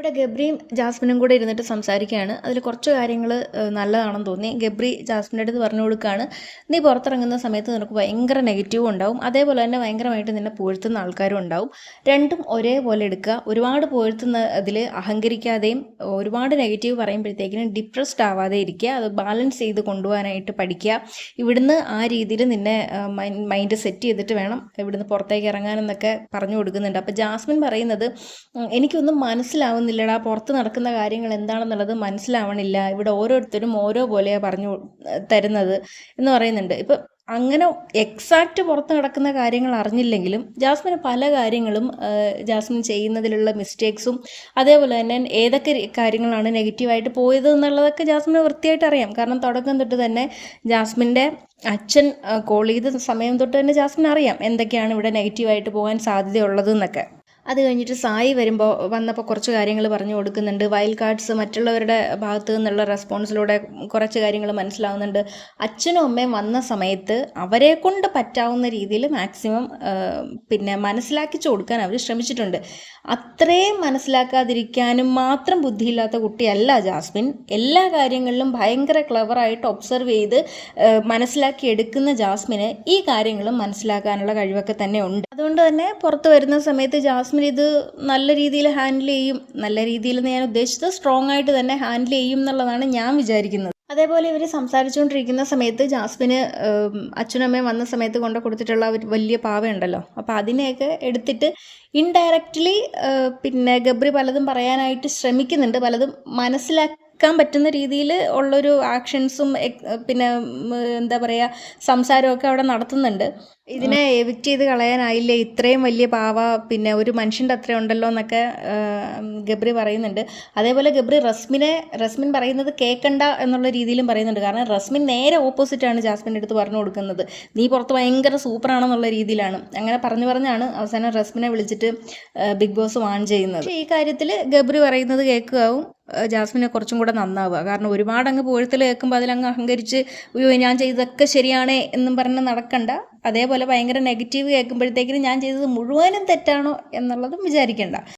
ഇവിടെ ഗബ്രിയും ജാസ്മിനും കൂടെ ഇരുന്നിട്ട് സംസാരിക്കുകയാണ്. അതിൽ കുറച്ച് കാര്യങ്ങൾ നല്ലതാണെന്ന് തോന്നി. ഗബ്രി ജാസ്മിൻ്റെ അടുത്ത് പറഞ്ഞു കൊടുക്കുകയാണ്, നീ പുറത്തിറങ്ങുന്ന സമയത്ത് നിനക്ക് ഭയങ്കര നെഗറ്റീവും ഉണ്ടാവും, അതേപോലെ തന്നെ ഭയങ്കരമായിട്ട് നിന്നെ പുകഴ്ത്തുന്ന ആൾക്കാരും ഉണ്ടാവും. രണ്ടും ഒരേപോലെ എടുക്കുക. ഒരുപാട് പുകഴ്ത്തുന്ന അതിൽ അഹങ്കരിക്കാതെയും ഒരുപാട് നെഗറ്റീവ് പറയുമ്പോഴത്തേക്കിനും ഡിപ്രസ്ഡ് ആവാതെ ഇരിക്കുക. അത് ബാലൻസ് ചെയ്ത് കൊണ്ടുപോകാനായിട്ട് പഠിക്കുക. ഇവിടുന്ന് ആ രീതിയിൽ നിന്നെ മൈൻഡ് സെറ്റ് ചെയ്തിട്ട് വേണം ഇവിടുന്ന് പുറത്തേക്ക് ഇറങ്ങാനെന്നൊക്കെ പറഞ്ഞു കൊടുക്കുന്നുണ്ട്. അപ്പോൾ ജാസ്മിൻ പറയുന്നത്, എനിക്കൊന്നും മനസ്സിലാവുന്നില്ലടാ, പുറത്ത് നടക്കുന്ന കാര്യങ്ങൾ എന്താണെന്നുള്ളത് മനസ്സിലാവണില്ല, ഇവിടെ ഓരോരുത്തരും ഓരോ പോലെയാണ് പറഞ്ഞു തരുന്നത് എന്ന് പറയുന്നുണ്ട്. ഇപ്പം അങ്ങനെ എക്സാക്റ്റ് പുറത്ത് നടക്കുന്ന കാര്യങ്ങൾ അറിഞ്ഞില്ലെങ്കിലും ജാസ്മിന് പല കാര്യങ്ങളും ജാസ്മിൻ ചെയ്യുന്നതിലുള്ള മിസ്റ്റേക്സും അതേപോലെ തന്നെ ഏതൊക്കെ കാര്യങ്ങളാണ് നെഗറ്റീവായിട്ട് പോയത് എന്നുള്ളതൊക്കെ ജാസ്മിന് വൃത്തിയായിട്ട് അറിയാം. കാരണം തുടക്കം തൊട്ട് തന്നെ ജാസ്മിൻ്റെ അച്ഛൻ കോൾ ചെയ്ത സമയം തൊട്ട് തന്നെ ജാസ്മിൻ അറിയാം എന്തൊക്കെയാണ് ഇവിടെ നെഗറ്റീവായിട്ട് പോകാൻ സാധ്യതയുള്ളതെന്നൊക്കെ. അത് കഴിഞ്ഞിട്ട് സായി വന്നപ്പോൾ കുറച്ച് കാര്യങ്ങൾ പറഞ്ഞു കൊടുക്കുന്നുണ്ട്. വൈൽഡ് കാർഡ്സ് മറ്റുള്ളവരുടെ ഭാഗത്ത് നിന്നുള്ള റെസ്പോൺസിലൂടെ കുറച്ച് കാര്യങ്ങൾ മനസ്സിലാവുന്നുണ്ട്. അച്ഛനും അമ്മയും വന്ന സമയത്ത് അവരെ കൊണ്ട് പറ്റാവുന്ന രീതിയിൽ മാക്സിമം മനസ്സിലാക്കിച്ചു കൊടുക്കാൻ അവർ ശ്രമിച്ചിട്ടുണ്ട്. അത്രയും മനസ്സിലാക്കാതിരിക്കാനും മാത്രം ബുദ്ധിയില്ലാത്ത കുട്ടിയല്ല ജാസ്മിൻ. എല്ലാ കാര്യങ്ങളിലും ഭയങ്കര ക്ലവറായിട്ട് ഒബ്സർവ് ചെയ്ത് മനസ്സിലാക്കി എടുക്കുന്ന ജാസ്മിന് ഈ കാര്യങ്ങളും മനസ്സിലാക്കാനുള്ള കഴിവൊക്കെ തന്നെ ഉണ്ട്. അതുകൊണ്ട് തന്നെ പുറത്ത് വരുന്ന സമയത്ത് ജാസ്മിൻ ഇത് നല്ല രീതിയിൽ ഹാൻഡിൽ ചെയ്യും. നല്ല രീതിയിൽ ഞാൻ ഉദ്ദേശിച്ചത് സ്ട്രോങ് ആയിട്ട് തന്നെ ഹാൻഡിൽ ചെയ്യും എന്നുള്ളതാണ് ഞാൻ വിചാരിക്കുന്നത്. അതേപോലെ ഇവർ സംസാരിച്ചുകൊണ്ടിരിക്കുന്ന സമയത്ത് ജാസ്മിന് അച്ഛനും അമ്മയും വന്ന സമയത്ത് കൊണ്ട് കൊടുത്തിട്ടുള്ള ഒരു വലിയ പാവയുണ്ടല്ലോ, അപ്പോൾ അതിനെയൊക്കെ എടുത്തിട്ട് ഇൻഡയറക്റ്റ്ലി ഗബ്രി പലതും പറയാനായിട്ട് ശ്രമിക്കുന്നുണ്ട്. പലതും മനസ്സിലാക്കാൻ പറ്റുന്ന രീതിയിൽ ഉള്ളൊരു ആക്ഷൻസും എന്താ പറയുക സംസാരമൊക്കെ അവിടെ നടത്തുന്നുണ്ട്. ഇതിനെ എവിക്റ്റ് ചെയ്ത് കളയാനായില്ലേ, ഇത്രയും വലിയ പാവ, ഒരു മനുഷ്യൻ്റെ അത്ര ഉണ്ടല്ലോ എന്നൊക്കെ ഗബ്രി പറയുന്നുണ്ട്. അതേപോലെ ഗബ്രി റസ്മിൻ പറയുന്നത് കേൾക്കണ്ട എന്നുള്ള രീതിയിലും പറയുന്നുണ്ട്. കാരണം റസ്മിൻ നേരെ ഓപ്പോസിറ്റാണ് ജാസ്മിൻ്റെ അടുത്ത് പറഞ്ഞു കൊടുക്കുന്നത്. നീ പുറത്ത് ഭയങ്കര സൂപ്പറാണെന്നുള്ള രീതിയിലാണ്. അങ്ങനെ പറഞ്ഞാണ് അവസാനം റസ്മിനെ വിളിച്ചിട്ട് ബിഗ് ബോസ് വാൺ ചെയ്യുന്നത്. പക്ഷേ ഈ കാര്യത്തിൽ ഗബ്രി പറയുന്നത് കേൾക്കുകയാവും ജാസ്മിനെ കുറച്ചും കൂടെ നന്നാവുക. കാരണം ഒരുപാട് അങ്ങ് പുകഴ്ത്തൽ കേൾക്കുമ്പോൾ അതിലങ്ങ് അഹങ്കരിച്ച് ഞാൻ ചെയ്തതൊക്കെ ശരിയാണേ എന്നും പറഞ്ഞ് നടക്കണ്ട. അതേപോലെ ഭയങ്കര നെഗറ്റീവ് കേൾക്കുമ്പോഴത്തേക്കിനും ഞാൻ ചെയ്തത് മുഴുവനും തെറ്റാണോ എന്നുള്ളതും വിചാരിക്കേണ്ട.